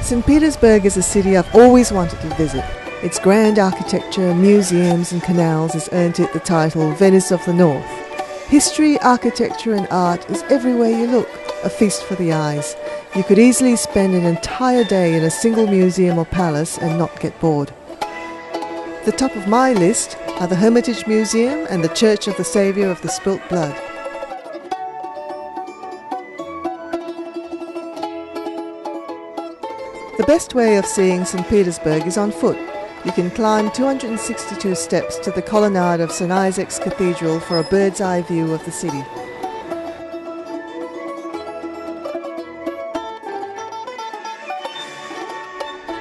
St Petersburg is a city I've always wanted to visit. Its grand architecture, museums and canals has earned it the title Venice of the North. History, architecture and art is everywhere you look, a feast for the eyes. You could easily spend an entire day in a single museum or palace and not get bored. The top of my list are the Hermitage Museum and the Church of the Saviour of the Spilt Blood. The best way of seeing St Petersburg is on foot. You can climb 262 steps to the colonnade of St Isaac's Cathedral for a bird's eye view of the city.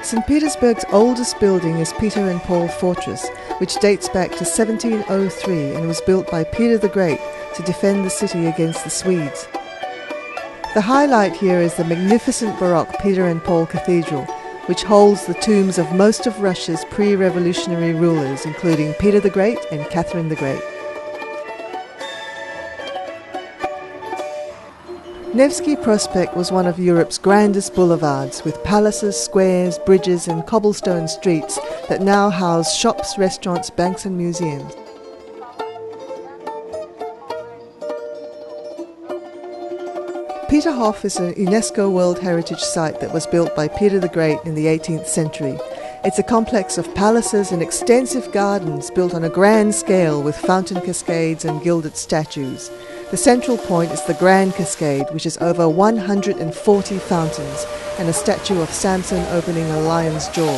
St Petersburg's oldest building is Peter and Paul Fortress, which dates back to 1703 and was built by Peter the Great to defend the city against the Swedes. The highlight here is the magnificent Baroque Peter and Paul Cathedral, which holds the tombs of most of Russia's pre-revolutionary rulers, including Peter the Great and Catherine the Great. Nevsky Prospect was one of Europe's grandest boulevards, with palaces, squares, bridges and cobblestone streets that now house shops, restaurants, banks and museums. Peterhof is a UNESCO World Heritage Site that was built by Peter the Great in the 18th century. It's a complex of palaces and extensive gardens built on a grand scale with fountain cascades and gilded statues. The central point is the Grand Cascade, which is over 140 fountains, and a statue of Samson opening a lion's jaw.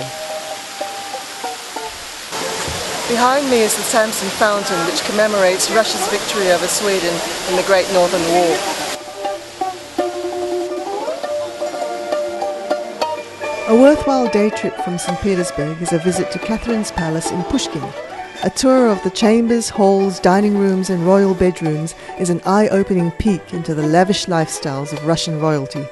Behind me is the Samson Fountain, which commemorates Russia's victory over Sweden in the Great Northern War. A worthwhile day trip from St Petersburg is a visit to Catherine's Palace in Pushkin. A tour of the chambers, halls, dining rooms and royal bedrooms is an eye-opening peek into the lavish lifestyles of Russian royalty.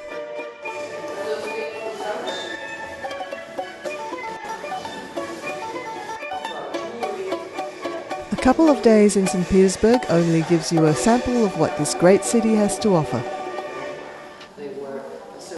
A couple of days in St Petersburg only gives you a sample of what this great city has to offer.